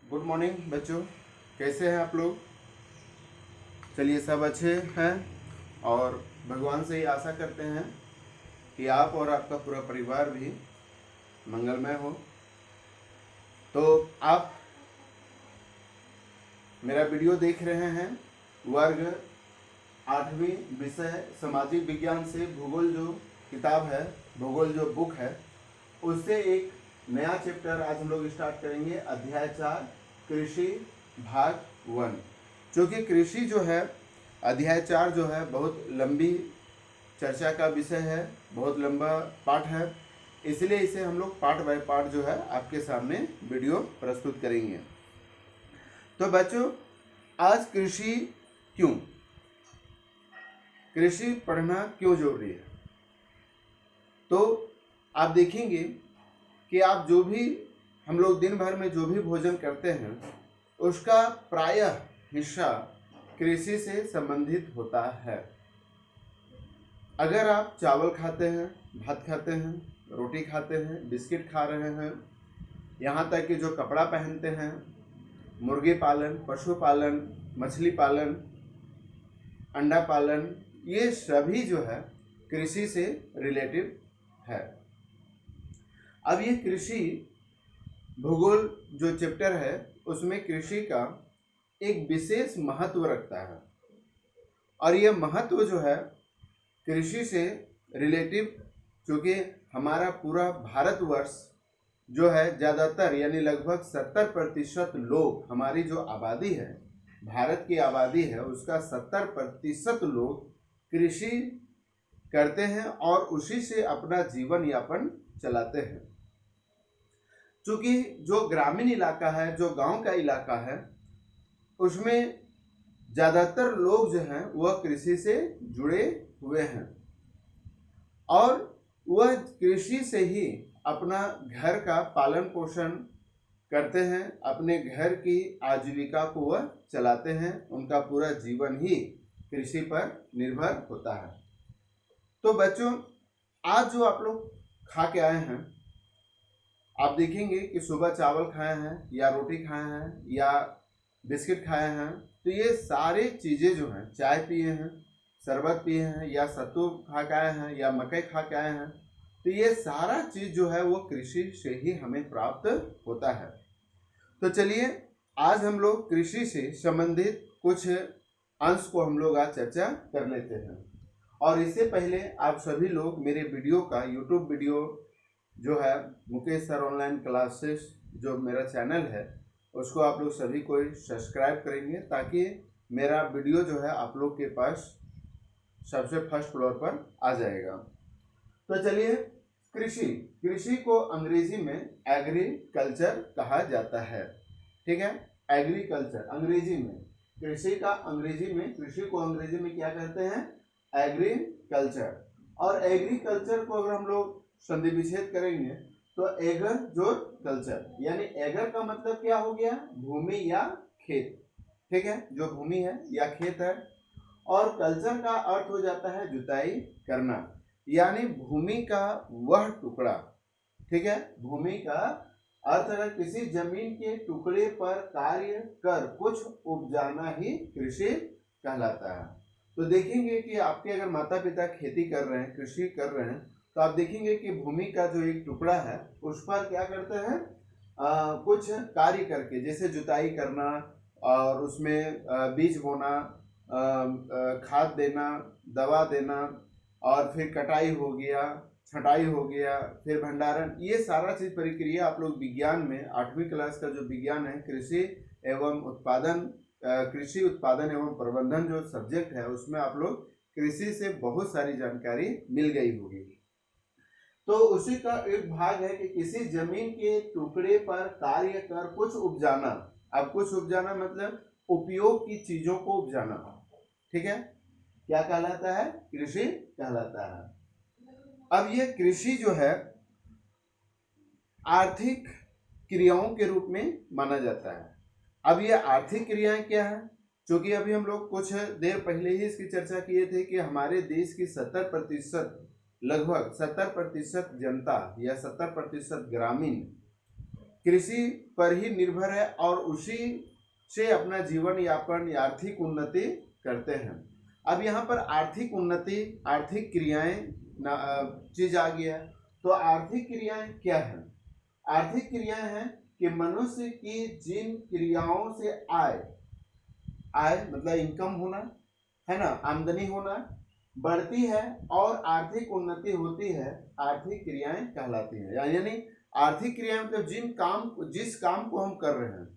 Good morning बच्चों, कैसे हैं आप लोग। चलिए सब अच्छे हैं और भगवान से ही आशा करते हैं कि आप और आपका पूरा परिवार भी मंगलमय हो। तो आप मेरा वीडियो देख रहे हैं वर्ग 8वीं विषय सामाजिक विज्ञान से भूगोल जो किताब है, भूगोल जो बुक है, उससे एक नया चैप्टर आज हम लोग स्टार्ट करेंगे। अध्याय 4 कृषि भाग 1। क्योंकि कृषि जो है अध्याय 4 जो है बहुत लंबी चर्चा का विषय है, बहुत लंबा पाठ है, इसलिए इसे हम लोग पार्ट बाय पार्ट जो है आपके सामने वीडियो प्रस्तुत करेंगे। तो बच्चों, आज कृषि पढ़ना क्यों जरूरी है। तो आप देखेंगे कि आप जो भी हम लोग दिन भर में जो भी भोजन करते हैं उसका प्रायः हिस्सा कृषि से संबंधित होता है। अगर आप चावल खाते हैं, भात खाते हैं, रोटी खाते हैं, बिस्किट खा रहे हैं, यहाँ तक कि जो कपड़ा पहनते हैं, मुर्गी पालन, पशुपालन, मछली पालन, अंडा पालन, ये सभी जो है कृषि से रिलेटिव है। अब ये कृषि भूगोल जो चैप्टर है उसमें कृषि का एक विशेष महत्व रखता है और यह महत्व जो है कृषि से रिलेटिव, क्योंकि हमारा पूरा भारतवर्ष जो है ज़्यादातर यानी लगभग 70% लोग, हमारी जो आबादी है, भारत की आबादी है, उसका 70% लोग कृषि करते हैं और उसी से अपना जीवन यापन चलाते हैं। चूँकि जो ग्रामीण इलाका है, जो गांव का इलाका है, उसमें ज़्यादातर लोग जो हैं वह कृषि से जुड़े हुए हैं और वह कृषि से ही अपना घर का पालन पोषण करते हैं, अपने घर की आजीविका को वह चलाते हैं। उनका पूरा जीवन ही कृषि पर निर्भर होता है। तो बच्चों, आज जो आप लोग खा के आए हैं, आप देखेंगे कि सुबह चावल खाए हैं या रोटी खाए हैं या बिस्किट खाए हैं, तो ये सारी चीज़ें जो हैं, चाय पिए हैं, शरबत पिए हैं या सत्तू खा के आए हैं या मकई खा के आए हैं, तो ये सारा चीज़ जो है वो कृषि से ही हमें प्राप्त होता है। तो चलिए आज हम लोग कृषि से संबंधित कुछ अंश को हम लोग आज चर्चा कर लेते हैं। और इससे पहले आप सभी लोग मेरे वीडियो का यूट्यूब वीडियो जो है मुकेश सर ऑनलाइन क्लासेस जो मेरा चैनल है उसको आप लोग सभी को सब्सक्राइब करेंगे ताकि मेरा वीडियो जो है आप लोग के पास सबसे फर्स्ट फ्लोर पर आ जाएगा। तो चलिए, कृषि को अंग्रेजी में एग्रीकल्चर कहा जाता है। ठीक है, एग्रीकल्चर अंग्रेजी में, कृषि का अंग्रेजी में, कृषि को अंग्रेजी में क्या कहते हैं, एग्रीकल्चर। और एग्रीकल्चर को अगर हम लोग संधि विच्छेद करेंगे तो एगर जोर कल्चर, यानी एगर का मतलब क्या हो गया, भूमि या खेत। ठीक है, जो भूमि है या खेत है, और कल्चर का अर्थ हो जाता है जुताई करना, यानी भूमि का वह टुकड़ा। ठीक है, भूमि का अर्थ अगर किसी जमीन के टुकड़े पर कार्य कर कुछ उपजाना ही कृषि कहलाता है। तो देखेंगे कि आपके अगर माता पिता खेती कर रहे हैं, कृषि कर रहे हैं, तो आप देखेंगे कि भूमि का जो एक टुकड़ा है उस पर क्या करते हैं, कुछ कार्य करके, जैसे जुताई करना और उसमें बीज बोना, खाद देना, दवा देना, और फिर कटाई हो गया, छटाई हो गया, फिर भंडारण, ये सारा चीज प्रक्रिया आप लोग विज्ञान में 8वीं क्लास का जो विज्ञान है कृषि एवं उत्पादन, कृषि उत्पादन एवं प्रबंधन जो सब्जेक्ट है उसमें आप लोग कृषि से बहुत सारी जानकारी मिल गई होगी। तो उसी का एक भाग है कि किसी जमीन के टुकड़े पर कार्य कर कुछ उपजाना। अब कुछ उपजाना मतलब उपयोग की चीजों को उपजाना। ठीक है, क्या कहलाता है, कृषि कहलाता है। अब ये कृषि जो है आर्थिक क्रियाओं के रूप में माना जाता है। अब ये आर्थिक क्रियाएं क्या है, क्योंकि अभी हम लोग कुछ देर पहले ही इसकी चर्चा किए थे कि हमारे देश की 70%, लगभग 70% जनता या 70% ग्रामीण कृषि पर ही निर्भर है और उसी से अपना जीवन यापन या आर्थिक उन्नति करते हैं। अब यहाँ पर आर्थिक उन्नति, आर्थिक क्रियाएं चीज आ गया। तो आर्थिक क्रियाएं क्या है? आर्थिक क्रियाएं हैं कि मनुष्य की जिन क्रियाओं से आय मतलब इनकम होना है ना, आमदनी होना बढ़ती है और आर्थिक उन्नति होती है, आर्थिक क्रियाएं कहलाती हैं। यानी आर्थिक क्रियाएं मतलब जिस काम को हम कर रहे हैं,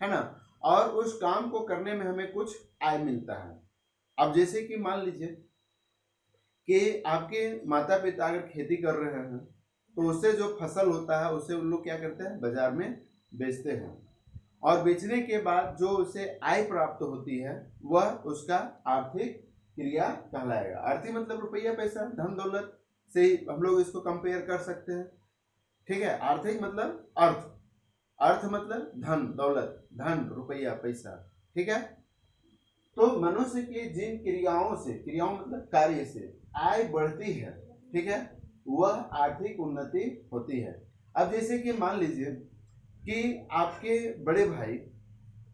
है ना, और उस काम को करने में हमें कुछ आय मिलता है। अब जैसे कि मान लीजिए कि आपके माता पिता अगर खेती कर रहे हैं तो उससे जो फसल होता है उससे उन लोग क्या करते हैं, बाजार में बेचते हैं, और बेचने के बाद जो उसे आय प्राप्त होती है वह उसका आर्थिक क्रिया कहलाएगा। आर्थिक मतलब रुपया, पैसा, धन दौलत से हम लोग इसको कंपेयर कर सकते हैं। ठीक है, आर्थिक मतलब अर्थ, अर्थ मतलब धन दौलत, धन रुपया पैसा। ठीक है, तो मनुष्य की जिन क्रियाओं से, क्रियाओं मतलब कार्य से आय बढ़ती है, ठीक है, वह आर्थिक उन्नति होती है। अब जैसे कि मान लीजिए कि आपके बड़े भाई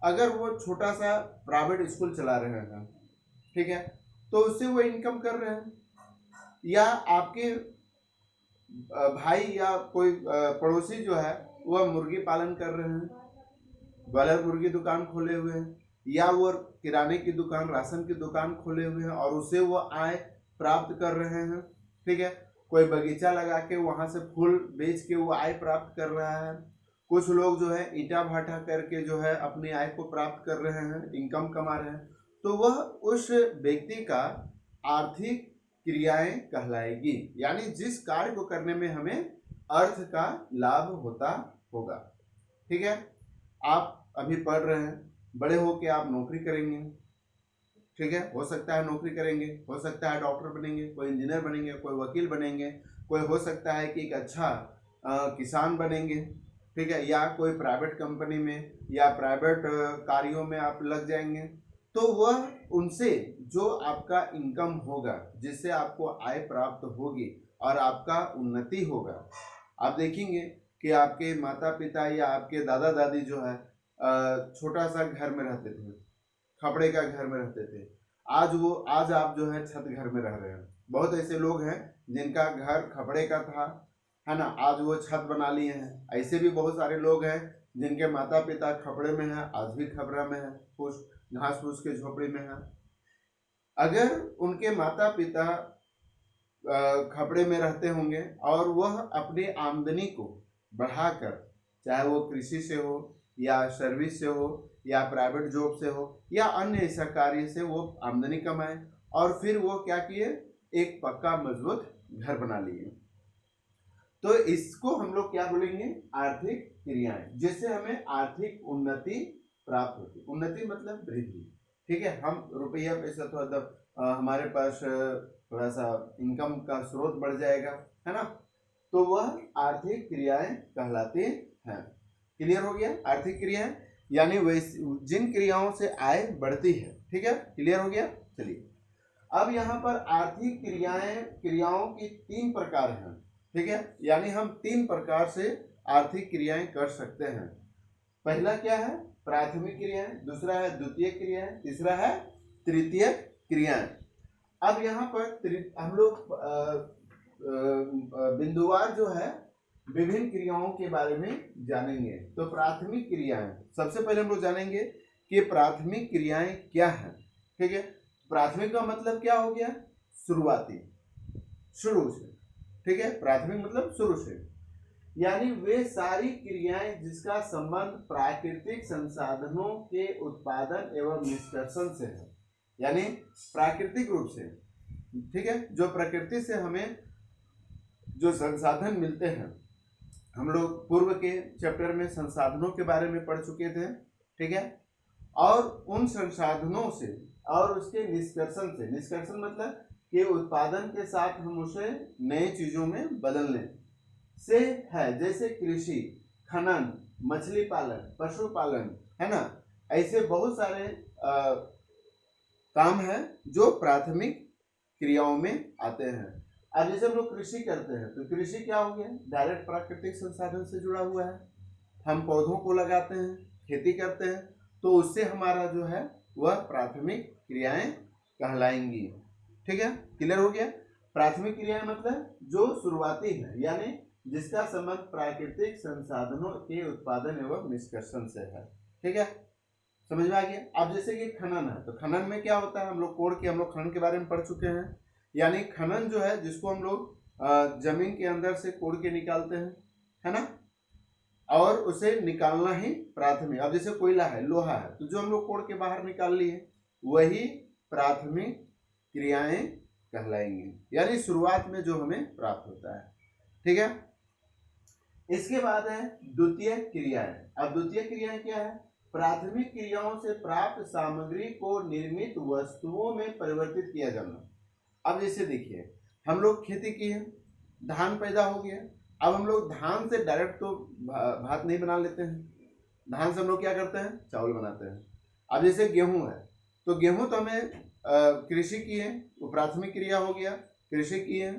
अगर वो छोटा सा प्राइवेट स्कूल चला रहे हैं, ठीक है, तो उससे वो इनकम कर रहे हैं, या आपके भाई या कोई पड़ोसी जो है वह मुर्गी पालन कर रहे हैं, ब्रॉयलर मुर्गी दुकान खोले हुए हैं, या वो किराने की दुकान, राशन की दुकान खोले हुए हैं और उससे वो आय प्राप्त कर रहे हैं। ठीक है, कोई बगीचा लगा के वहां से फूल बेच के वो आय प्राप्त कर रहा है। कुछ लोग जो है ईंटा भाटा करके जो है अपनी आय को प्राप्त कर रहे हैं, इनकम कमा रहे हैं, तो वह उस व्यक्ति का आर्थिक क्रियाएं कहलाएगी। यानी जिस कार्य को करने में हमें अर्थ का लाभ होता होगा। ठीक है, आप अभी पढ़ रहे हैं, बड़े होके आप नौकरी करेंगे, ठीक है, हो सकता है नौकरी करेंगे, हो सकता है डॉक्टर बनेंगे, कोई इंजीनियर बनेंगे, कोई वकील बनेंगे, कोई हो सकता है कि एक अच्छा किसान बनेंगे, ठीक है, या कोई प्राइवेट कंपनी में या प्राइवेट कार्यों में आप लग जाएंगे। तो वह उनसे जो आपका इनकम होगा, जिससे आपको आय प्राप्त होगी और आपका उन्नति होगा। आप देखेंगे कि आपके माता पिता या आपके दादा दादी जो है छोटा सा घर में रहते थे, खपड़े का घर में रहते थे, आज आप जो है छत घर में रह रहे हैं। बहुत ऐसे लोग हैं जिनका घर खपड़े का था, है ना, आज वो छत बना लिए हैं। ऐसे भी बहुत सारे लोग हैं जिनके माता पिता खपड़े में हैं, आज भी खपड़ा में है, घास फूस के झोपड़ी में है। अगर उनके माता पिता खपड़े में रहते होंगे और वह अपनी आमदनी को बढ़ाकर, चाहे वो कृषि से हो या सर्विस से हो या प्राइवेट जॉब से हो या अन्य ऐसा कार्य से वो आमदनी कमाए, और फिर वो क्या किए, एक पक्का मजबूत घर बना लिए। तो इसको हम लोग क्या बोलेंगे, आर्थिक क्रियाएं, जिससे हमें आर्थिक उन्नति प्राप्त होती। उन्नति मतलब वृद्धि। ठीक है, हम रुपया पैसा तो मतलब हमारे पास थोड़ा सा इनकम का स्रोत बढ़ जाएगा, है ना, तो वह आर्थिक क्रियाएं कहलाती हैं। क्लियर हो गया? आर्थिक क्रियाएं यानी वैसी जिन क्रियाओं से आय बढ़ती है। ठीक है, क्लियर हो गया? चलिए, अब यहाँ पर आर्थिक क्रियाओं की 3 प्रकार हैं। ठीक है, यानी हम 3 प्रकार से आर्थिक क्रियाएं कर सकते हैं। पहला क्या है, प्राथमिक क्रियाएं, दूसरा है द्वितीय क्रियाएं, तीसरा है तृतीय क्रियाएं। अब यहाँ पर हम लोग बिंदुवार जो है विभिन्न क्रियाओं के बारे में जानेंगे। तो प्राथमिक क्रियाएं, सबसे पहले हम लोग जानेंगे कि प्राथमिक क्रियाएं क्या है। ठीक है, प्राथमिक का मतलब क्या हो गया, शुरुआती, शुरू से। ठीक है, प्राथमिक मतलब शुरू से, यानी वे सारी क्रियाएं जिसका संबंध प्राकृतिक संसाधनों के उत्पादन एवं निष्कर्षण से है, यानी प्राकृतिक रूप से। ठीक है, जो प्रकृति से हमें जो संसाधन मिलते हैं, हम लोग पूर्व के चैप्टर में संसाधनों के बारे में पढ़ चुके थे। ठीक है, और उन संसाधनों से और उसके निष्कर्षण से, निष्कर्षण मतलब कि उत्पादन के साथ हम उसे नए चीजों में बदल लें से है, जैसे कृषि, खनन, मछली पालन, पशुपालन, है ना, ऐसे बहुत सारे काम हैं जो प्राथमिक क्रियाओं में आते हैं। अब जैसे हम लोग कृषि करते हैं तो कृषि क्या हो गया, डायरेक्ट प्राकृतिक संसाधन से जुड़ा हुआ है। हम पौधों को लगाते हैं, खेती करते हैं, तो उससे हमारा जो है वह प्राथमिक क्रियाएं कहलाएंगी। ठीक है, क्लियर हो गया। प्राथमिक क्रियाएं मतलब जो शुरुआती है, यानी जिसका संबंध प्राकृतिक संसाधनों के उत्पादन एवं निष्कर्षण से है। ठीक है, समझ में आ गया। अब जैसे कि खनन है, तो खनन में क्या होता है, हम लोग खनन के बारे में पढ़ चुके हैं। यानी खनन जो है, जिसको हम लोग जमीन के अंदर से कोड़ के निकालते हैं, है ना, और उसे निकालना ही प्राथमिक। अब जैसे कोयला है, लोहा है, तो जो हम लोग कोड़ के बाहर निकाल लिए वही प्राथमिक क्रियाएं कहलाएंगी, यानी शुरुआत में जो हमें प्राप्त होता है। ठीक है, इसके बाद है द्वितीय क्रियाएं। अब द्वितीय क्रियाएं क्या है, प्राथमिक क्रियाओं से प्राप्त सामग्री को निर्मित वस्तुओं में परिवर्तित किया जाना। अब जैसे देखिए, हम लोग खेती की है, धान पैदा हो गया, अब हम लोग धान से डायरेक्ट तो भात नहीं बना लेते हैं, धान से हम लोग क्या करते हैं, चावल बनाते हैं। अब जैसे गेहूं है, तो गेहूं तो हमें कृषि की है, वो प्राथमिक क्रिया हो गया, कृषि की है,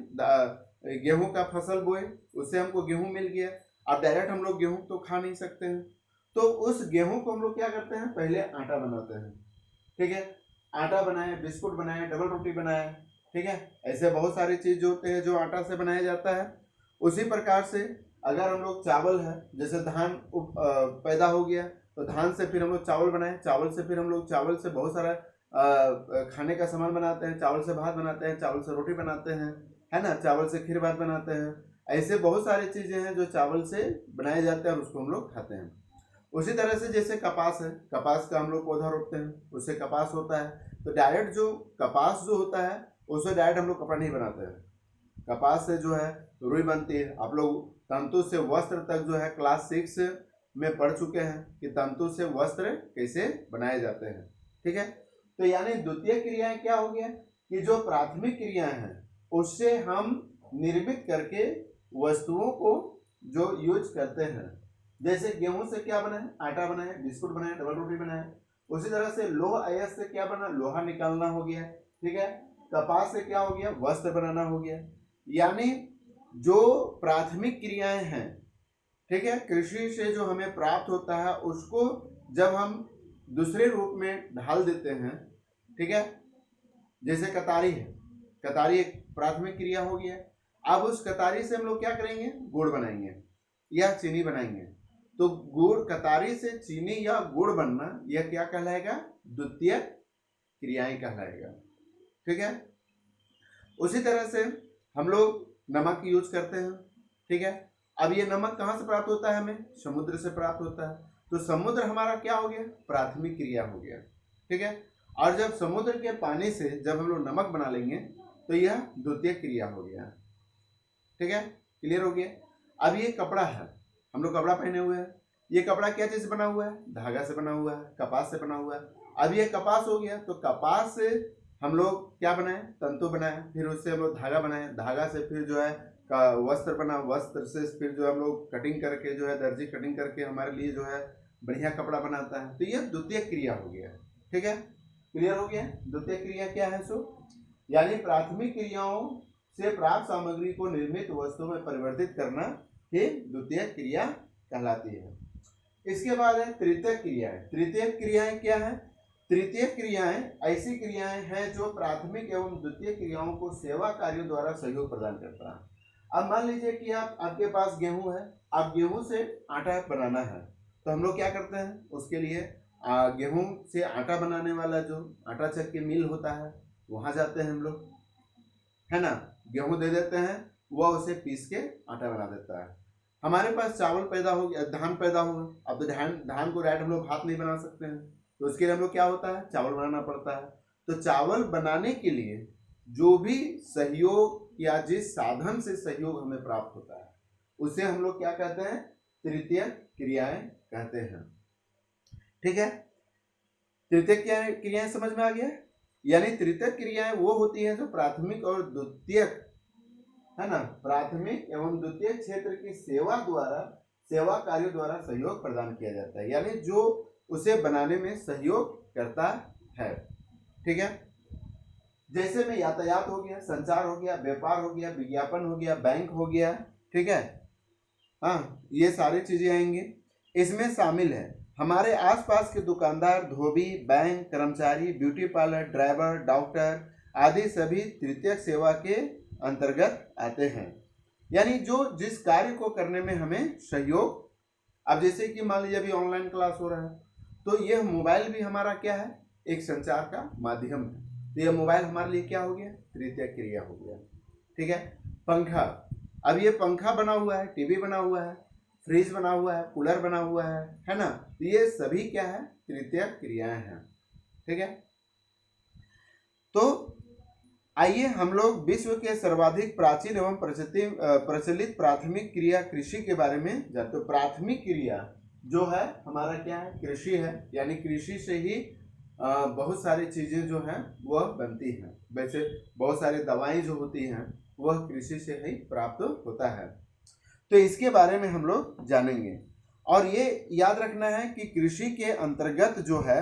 गेहूं का फसल बोए, उससे हमको गेहूं मिल गया। अब डायरेक्ट हम लोग गेहूं तो खा नहीं सकते हैं, तो उस गेहूं को हम लोग क्या करते हैं, पहले आटा बनाते हैं। ठीक है, आटा बनाए, बिस्कुट बनाए, डबल रोटी बनाए। ठीक है, ऐसे बहुत सारी चीज जो होते हैं जो आटा से बनाया जाता है। उसी प्रकार से अगर हम लोग चावल है, जैसे धान पैदा हो गया, तो धान से फिर हम लोग चावल बनाए, चावल से फिर हम लोग चावल से बहुत सारा खाने का सामान बनाते हैं, चावल से भात बनाते हैं, चावल से रोटी बनाते हैं, है ना, चावल से खीर भात बनाते हैं। ऐसे बहुत सारी चीजें हैं जो चावल से बनाए जाते हैं और उसको हम लोग खाते हैं। उसी तरह से जैसे कपास है, कपास का हम लोग पौधा रोपते हैं, उससे कपास होता है। तो डायरेक्ट जो कपास जो होता है, उससे डायरेक्ट हम लोग कपड़ा नहीं बनाते हैं, कपास से जो है रुई बनती है। आप लोग तंतु से वस्त्र तक जो है क्लास 6 में पढ़ चुके हैं कि तंतु से वस्त्र कैसे बनाए जाते हैं। ठीक है, तो यानी द्वितीय क्रियाएं क्या हो गया कि जो प्राथमिक क्रियाएं हैं उससे हम निर्मित करके वस्तुओं को जो यूज करते हैं। जैसे गेहूं से क्या बनाए, आटा बनाए, बिस्कुट बनाए, डबल रोटी बनाए। उसी तरह से लोह अयस्क से क्या बना, लोहा निकालना हो गया। ठीक है, कपास से क्या हो गया, वस्त्र बनाना हो गया। यानी जो प्राथमिक क्रियाएं हैं, ठीक है, कृषि से जो हमें प्राप्त होता है उसको जब हम दूसरे रूप में ढाल देते हैं, ठीक है, जैसे कतारी है, कतारी एक प्राथमिक क्रिया हो गया। अब उस कतारी से हम लोग क्या करेंगे, गुड़ बनाएंगे या चीनी बनाएंगे। तो गुड़, कतारी से चीनी या गुड़ बनना, यह क्या कहलाएगा, द्वितीय क्रियाएं कहलाएगा। ठीक है, उसी तरह से हम लोग नमक यूज करते हैं। ठीक है, अब ये नमक कहाँ से प्राप्त होता है, हमें समुद्र से प्राप्त होता है। तो समुद्र हमारा क्या हो गया, प्राथमिक क्रिया हो गया। ठीक है, और जब समुद्र के पानी से जब हम लोग नमक बना लेंगे तो यह द्वितीय क्रिया हो गया। ठीक है, क्लियर हो गया। अब ये कपड़ा है, हम लोग कपड़ा पहने हुए हैं, ये कपड़ा क्या चीज से बना हुआ है, धागा से बना हुआ है, कपास से बना हुआ है। अब ये कपास हो गया, तो कपास से हम लोग क्या बनाए, तंतु बनाए, फिर उससे हम लोग धागा बनाए, धागा से फिर जो है वस्त्र बना, वस्त्र से फिर जो हम लोग कटिंग करके जो है दर्जी कटिंग करके हमारे लिए जो है बढ़िया कपड़ा बनाता है। तो ये द्वितीय क्रिया हो गया। ठीक है, क्लियर हो गया। द्वितीय क्रिया क्या है, सो यानी प्राथमिक क्रियाओं से प्राप्त सामग्री को निर्मित वस्तु में परिवर्तित करना ही द्वितीय क्रिया कहलाती है। इसके बाद है तृतीय क्रियाएं। तृतीय क्रियाएं क्या है, तृतीय क्रियाएं ऐसी क्रियाएं हैं जो प्राथमिक एवं द्वितीय क्रियाओं को सेवा कार्यों द्वारा सहयोग प्रदान करता है। अब मान लीजिए कि आपके पास गेहूं है, आप गेहूं से आटा बनाना है, तो हम लोग क्या करते हैं, उसके लिए गेहूं से आटा बनाने वाला जो आटा चक्की मिल होता है वहां जाते हैं हम लोग, है ना, गेहूं दे देते हैं, वह उसे पीस के आटा बना देता है। हमारे पास चावल पैदा हो गया, धान पैदा हुआ, अब तो धान को डायरेक्ट हम लोग भात नहीं बना सकते हैं, तो उसके लिए हम लोग क्या होता है, चावल बनाना पड़ता है। तो चावल बनाने के लिए जो भी सहयोग या जिस साधन से सहयोग हमें प्राप्त होता है उसे हम लोग क्या कहते हैं, तृतीय क्रियाएं कहते हैं। ठीक है, तृतीय क्रियाएं समझ में आ गया। यानी तृतीय क्रियाएं वो होती हैं जो प्राथमिक और द्वितीय, है ना, प्राथमिक एवं द्वितीय क्षेत्र की सेवा कार्यों द्वारा सहयोग प्रदान किया जाता है, यानी जो उसे बनाने में सहयोग करता है। ठीक है, जैसे में यातायात हो गया, संचार हो गया, व्यापार हो गया, विज्ञापन हो गया, बैंक हो गया। ठीक है, हाँ, ये सारी चीजें आएंगी। इसमें शामिल है हमारे आसपास के दुकानदार, धोबी, बैंक कर्मचारी, ब्यूटी पार्लर, ड्राइवर, डॉक्टर आदि सभी तृतीयक सेवा के अंतर्गत आते हैं। यानी जो जिस कार्य को करने में हमें सहयोग, अब जैसे कि मान लीजिए अभी ऑनलाइन क्लास हो रहा है, तो यह मोबाइल भी हमारा क्या है, एक संचार का माध्यम है। तो यह मोबाइल हमारे लिए क्या हो गया, तृतीयक क्रिया हो गया। ठीक है। पंखा, अब ये पंखा बना हुआ है, टीवी बना हुआ है, फ्रिज बना हुआ है, कूलर बना हुआ है ना, तो ये सभी क्या है, तृतीयक क्रियाएं हैं। ठीक है। तो आइए हम लोग विश्व के सर्वाधिक प्राचीन एवं प्रचलित प्राथमिक क्रिया कृषि के बारे में जानते हैं। प्राथमिक क्रिया जो है हमारा क्या है, कृषि है। यानी कृषि से ही बहुत सारी चीजें जो हैं वह बनती हैं। वैसे बहुत सारी दवाएं जो होती हैं वह कृषि से ही प्राप्त होता है। तो इसके बारे में हम लोग जानेंगे। और ये याद रखना है कि कृषि के अंतर्गत जो है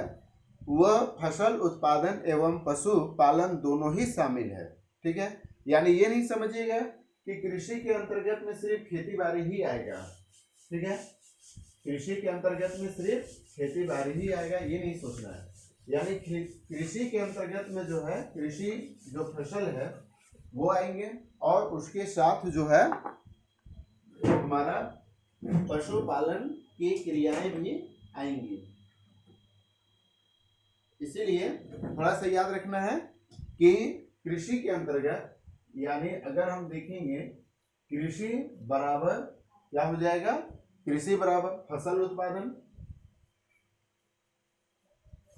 वह फसल उत्पादन एवं पशु पालन दोनों ही शामिल है। ठीक है। यानी ये नहीं समझिएगा कि कृषि के अंतर्गत में सिर्फ खेती बाड़ी ही आएगा। ठीक है। कृषि के अंतर्गत में सिर्फ खेती बाड़ी ही आएगा, ये नहीं सोचना है। यानी कृषि के अंतर्गत में जो है कृषि जो फसल है वो आएंगे, और उसके साथ जो है हमारा पशुपालन की क्रियाएं भी आएंगी। इसीलिए थोड़ा सा याद रखना है कि कृषि के अंतर्गत, यानी अगर हम देखेंगे कृषि बराबर क्या हो जाएगा, कृषि बराबर फसल उत्पादन,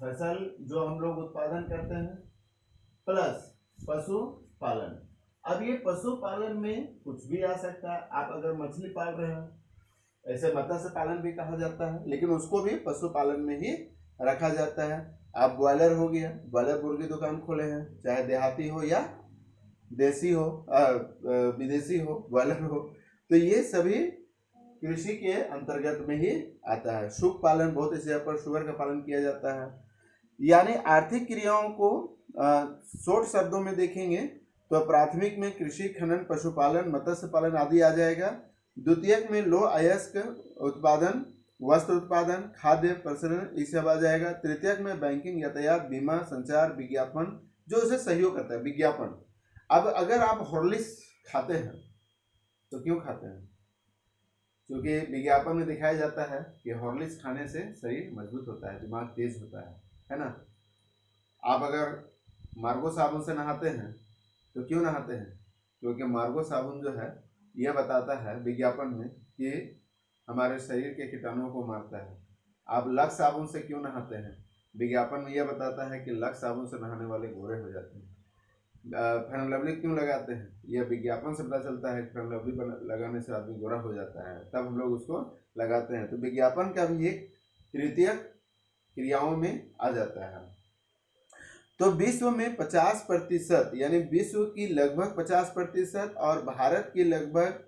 फसल जो हम लोग उत्पादन करते हैं, प्लस पशुपालन। अब ये पशुपालन में कुछ भी आ सकता है। आप अगर मछली पाल रहे हैं, ऐसे मत्स्य पालन भी कहा जाता है, लेकिन उसको भी पशुपालन में ही रखा जाता है। आप ब्रॉयलर हो गया, ब्रॉयलर मुर्गी दुकान खोले हैं, चाहे देहाती हो या देसी हो, विदेशी हो, ब्रॉयलर हो, तो ये सभी कृषि के अंतर्गत में ही आता है। सुख पालन, बहुत इस जगह पर शुगर का पालन किया जाता है। यानी आर्थिक क्रियाओं को शॉर्ट शब्दों में देखेंगे तो प्राथमिक में कृषि, खनन, पशुपालन, मत्स्य पालन आदि आ जाएगा। द्वितीयक में लौह अयस्क उत्पादन, वस्त्र उत्पादन, खाद्य प्रसंस्करण, ये सब आ जाएगा। तृतीयक में बैंकिंग, यातायात, बीमा, संचार, विज्ञापन, जो उसे सहयोग करता है, विज्ञापन। अब अगर आप हॉर्लिक्स खाते हैं तो क्यों खाते हैं, क्योंकि विज्ञापन में दिखाया जाता है कि हॉर्लिक्स खाने से शरीर मजबूत होता है, दिमाग तेज होता है ना। आप अगर मार्गो साबुन से नहाते हैं तो क्यों नहाते हैं, क्योंकि मार्गो साबुन जो है यह बताता है विज्ञापन में कि हमारे शरीर के कीटाणुओं को मारता है। आप लक्स साबुन से क्यों नहाते हैं, विज्ञापन में यह बताता है कि लक्स साबुन से नहाने वाले गोरे हो जाते हैं। फेयर एंड लवली क्यों लगाते हैं, यह विज्ञापन से पता चलता है कि फेयर एंड लवली लगाने से आदमी गोरा हो जाता है, तब हम लोग उसको लगाते हैं। तो विज्ञापन का भी एक तृतीयक क्रियाओं में आ जाता है। तो विश्व में 50%, यानी विश्व की लगभग 50% और भारत की लगभग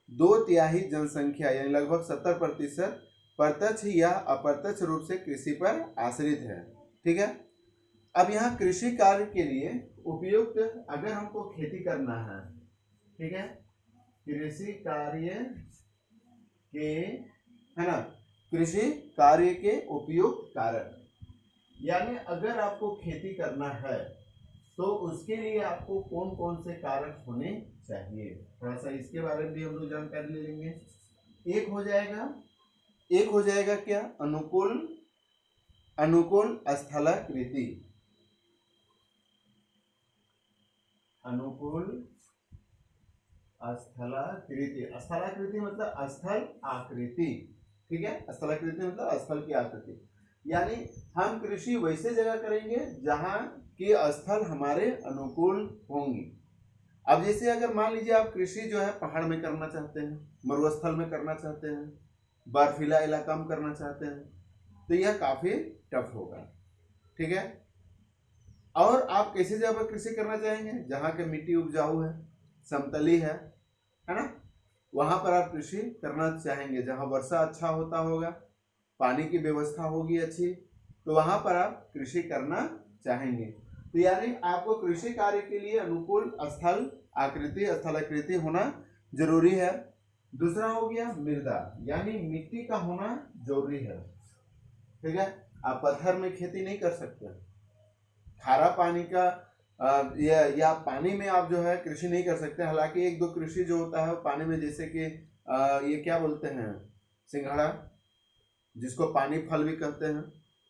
2/3 जनसंख्या यानी लगभग 70% प्रत्यक्ष या अप्रत्यक्ष रूप से कृषि पर आश्रित है। ठीक है। अब यहाँ कृषि कार्य के लिए उपयुक्त, अगर हमको खेती करना है, ठीक है, कृषि कार्य के, है ना, कृषि कार्य के उपयुक्त कारक, यानी अगर आपको खेती करना है तो उसके लिए आपको कौन कौन से कारक होने चाहिए, थोड़ा सा इसके बारे में भी हम लोग जानकारी ले लेंगे। एक हो जाएगा क्या, अनुकूल स्थलाकृति। अनुकूल स्थलाकृति मतलब स्थल आकृति। ठीक है। स्थलाकृति मतलब स्थल की आकृति, यानी हम कृषि वैसे जगह करेंगे जहां के स्थल हमारे अनुकूल होंगी। अब जैसे अगर मान लीजिए आप कृषि जो है पहाड़ में करना चाहते हैं, मरुस्थल में करना चाहते हैं, बर्फीला इलाका में करना चाहते हैं, तो यह काफी टफ होगा। ठीक है। और आप कैसी जगह पर कृषि करना चाहेंगे, जहाँ के मिट्टी उपजाऊ है, समतली है ना, वहां पर आप कृषि करना चाहेंगे। जहाँ वर्षा अच्छा होता होगा, पानी की व्यवस्था होगी अच्छी, तो वहां पर आप कृषि करना चाहेंगे। तो यानी आपको कृषि कार्य के लिए अनुकूल स्थलाकृति होना जरूरी है। दूसरा हो गया मृदा, यानी मिट्टी का होना जरूरी है। ठीक है, आप पत्थर में खेती नहीं कर सकते, खारा पानी का या पानी में आप जो है कृषि नहीं कर सकते। हालांकि एक दो कृषि जो होता है पानी में, जैसे कि ये क्या बोलते हैं, सिंघाड़ा, जिसको पानी फल भी कहते हैं,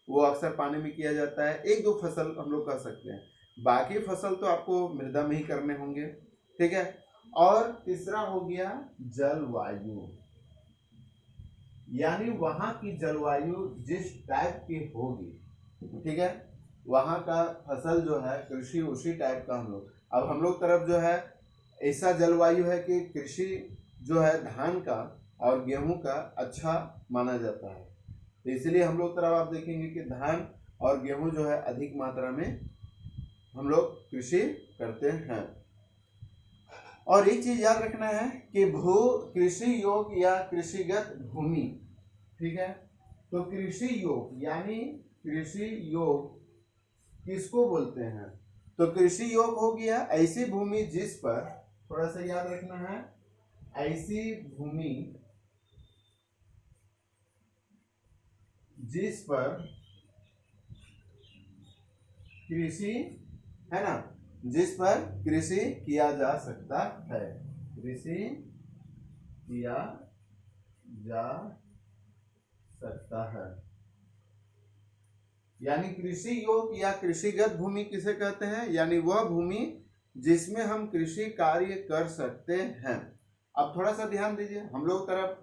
वो अक्सर पानी में किया जाता है। एक दो फसल हम लोग कर सकते हैं, बाकी फसल तो आपको मृदा में ही करने होंगे। ठीक है, और तीसरा हो गया जलवायु, यानी वहां की जलवायु जिस टाइप की होगी, ठीक है, वहां का फसल जो है कृषि उसी टाइप का हम लोग। अब हम लोग तरफ जो है ऐसा जलवायु है कि कृषि जो है धान का और गेहूं का अच्छा माना जाता है, तो इसलिए हम लोग तरफ आप देखेंगे कि धान और गेहूं जो है अधिक मात्रा में हम लोग कृषि करते हैं। और एक चीज याद रखना है कि भू कृषि योग या कृषिगत भूमि, ठीक है, तो कृषि योग यानी कृषि योग किसको बोलते हैं, तो कृषि योग हो गया ऐसी भूमि जिस पर, थोड़ा सा याद रखना है, ऐसी भूमि जिस पर कृषि, है ना, जिस पर कृषि किया जा सकता है, कृषि किया जा सकता है। यानी कृषि योग या कृषिगत भूमि किसे कहते हैं, यानी वह भूमि जिसमें हम कृषि कार्य कर सकते हैं। अब थोड़ा सा ध्यान दीजिए, हम लोग तरफ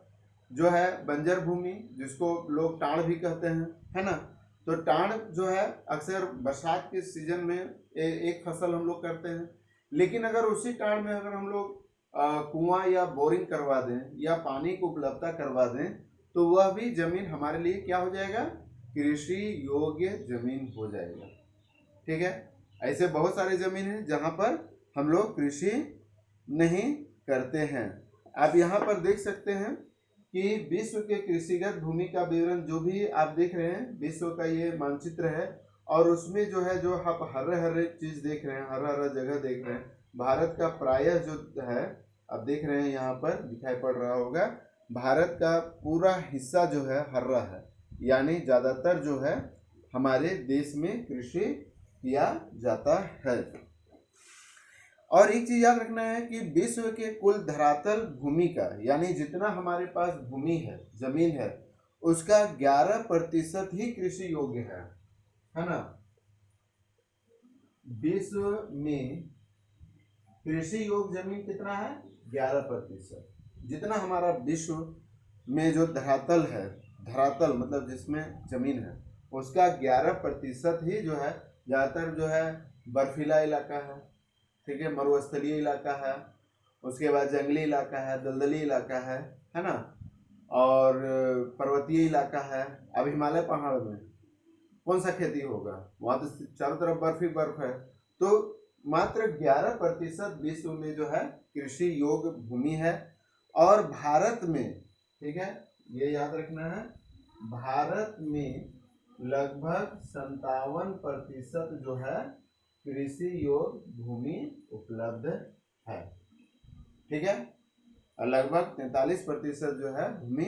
जो है बंजर भूमि, जिसको लोग टाण भी कहते हैं, है ना, तो टाण जो है अक्सर बरसात के सीजन में एक फसल हम लोग करते हैं। लेकिन अगर उसी टाण में अगर हम लोग कुआं या बोरिंग करवा दें या पानी को उपलब्धता करवा दें, तो वह भी जमीन हमारे लिए क्या हो जाएगा, कृषि योग्य जमीन हो जाएगा। ठीक है, ऐसे बहुत सारे जमीन है जहां पर हम लोग कृषि नहीं करते हैं। आप यहाँ पर देख सकते हैं कि विश्व के कृषिगत भूमि का विवरण जो भी आप देख रहे हैं, विश्व का ये मानचित्र है, और उसमें जो है जो आप हरे हरे चीज देख रहे हैं, हरा हरा जगह देख रहे हैं, भारत का प्रायः जो है आप देख रहे हैं, यहाँ पर दिखाई पड़ रहा होगा, भारत का पूरा हिस्सा जो है हरा है, यानी ज्यादातर जो है हमारे देश में कृषि किया जाता है। और एक चीज याद रखना है कि विश्व के कुल धरातल भूमि का, यानी जितना हमारे पास भूमि है, जमीन है, उसका 11% ही कृषि योग्य है ना। विश्व में कृषि योग्य जमीन कितना है, 11%। जितना हमारा विश्व में जो धरातल है, धरातल मतलब जिसमें जमीन है, उसका 11% ही जो है ज्यादातर जो है बर्फीला इलाका है, ठीक है, मरुस्थलीय इलाका है, उसके बाद जंगली इलाका है, दलदली इलाका है ना, और पर्वतीय इलाका है। अब हिमालय पहाड़ में कौन सा खेती होगा, वहां तो चारों तरफ बर्फ ही बर्फ है। तो मात्र 11% विश्व में जो है कृषि योग्य भूमि है। और भारत में, ठीक है, ये याद रखना है, भारत में लगभग 57% जो है कृषि योग्य भूमि उपलब्ध है। ठीक है, और लगभग 43% जो है भूमि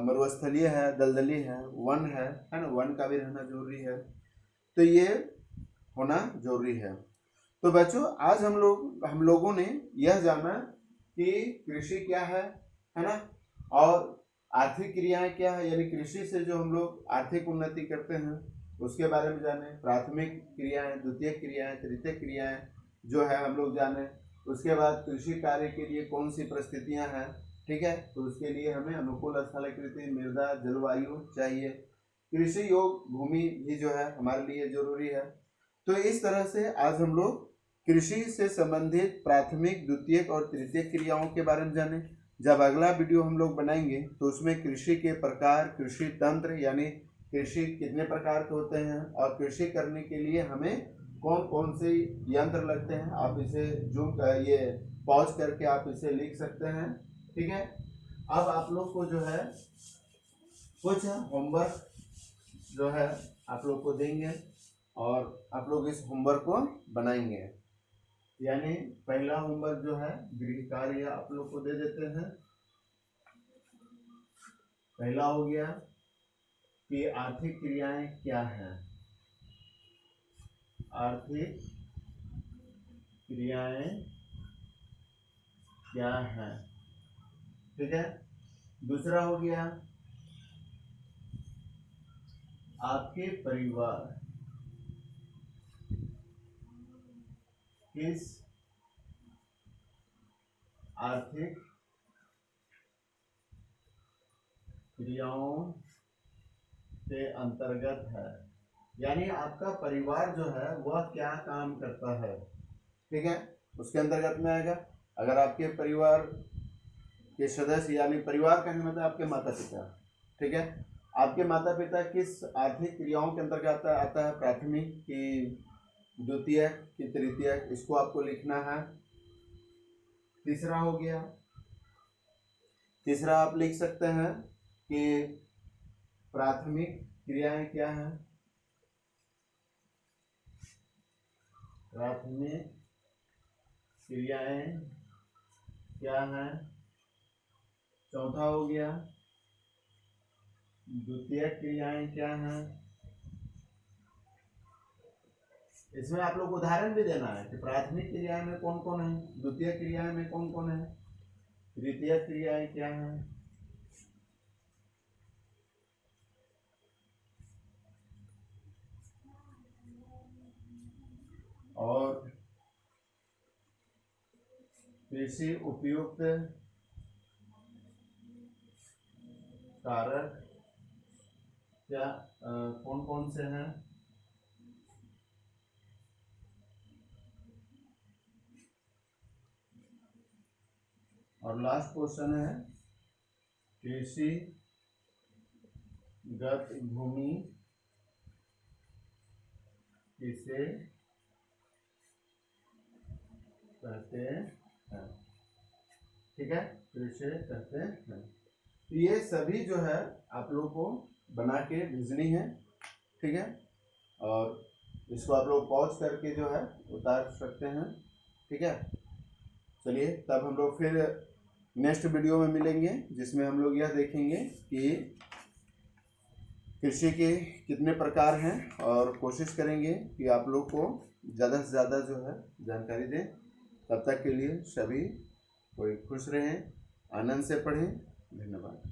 मरुस्थलीय है, दलदली है, वन है ना, वन का भी रहना जरूरी है। तो ये होना जरूरी है। तो बच्चों आज हम लोगों ने यह जाना कि कृषि क्या है ना, और आर्थिक क्रियाएं क्या है, यानी कृषि से जो हम लोग आर्थिक उन्नति करते हैं उसके बारे में जाने, प्राथमिक क्रियाएं, द्वितीयक क्रियाएं, तृतीयक क्रियाएं जो है हम लोग जाने। उसके बाद कृषि कार्य के लिए कौन सी परिस्थितियां हैं, ठीक है, तो उसके लिए हमें अनुकूल स्थलाकृति, मृदा, जलवायु चाहिए। कृषि योग्य भूमि भी जो है हमारे लिए जरूरी है। तो इस तरह से आज हम लोग कृषि से संबंधित प्राथमिक, द्वितीयक और तृतीयक क्रियाओं के बारे में जाने। जब अगला वीडियो हम लोग बनाएंगे तो उसमें कृषि के प्रकार, कृषि तंत्र, यानी कृषि कितने प्रकार के होते हैं, और कृषि करने के लिए हमें कौन कौन से यंत्र लगते हैं, आप इसे जूम कर, ये पॉज करके आप इसे लिख सकते हैं। ठीक है, अब आप लोग को जो है कुछ होमवर्क जो है आप लोग को देंगे और आप लोग इस होमवर्क को बनाएंगे। यानी पहला होमवर्क जो है गृह कार्य आप लोग को दे देते हैं, पहला हो गया कि आर्थिक क्रियाएं क्या हैं, आर्थिक क्रियाएं क्या हैं, ठीक है। दूसरा हो गया आपके परिवार किस आर्थिक क्रियाओं के अंतर्गत है, यानी आपका परिवार जो है वह क्या काम करता है, ठीक है, उसके अंतर्गत में आएगा। अगर आपके परिवार के सदस्य, यानी परिवार का मतलब आपके माता पिता, ठीक है, आपके माता पिता किस आर्थिक क्रियाओं के अंतर्गत आता है, प्राथमिक की द्वितीयक की तृतीयक, इसको आपको लिखना है। तीसरा हो गया, तीसरा आप लिख सकते हैं कि प्राथमिक क्रियाएं क्या हैं, प्राथमिक क्रियाएं क्या हैं। चौथा हो गया द्वितीयक क्रियाएं क्या हैं। इसमें आप लोग उदाहरण भी देना है कि प्राथमिक क्रियाएं में कौन कौन है, द्वितीय क्रियाएं में कौन कौन है, तृतीय क्रियाएं क्या हैं। और कृषि उपयुक्त कारक क्या कौन कौन से हैं। और लास्ट क्वेश्चन है कृषिगत भूमि किसे कहते हैं, ठीक है, कृषि कहते हैं। तो ये सभी जो है आप लोग को बना के भेजनी है, ठीक है, और इसको आप लोग पॉज करके जो है उतार सकते हैं, ठीक है। चलिए तब हम लोग फिर नेक्स्ट वीडियो में मिलेंगे, जिसमें हम लोग यह देखेंगे कि कृषि के कितने प्रकार हैं, और कोशिश करेंगे कि आप लोग को ज़्यादा से ज़्यादा जो है जानकारी दें। तब तक के लिए सभी कोई खुश रहें, आनंद से पढ़ें। धन्यवाद।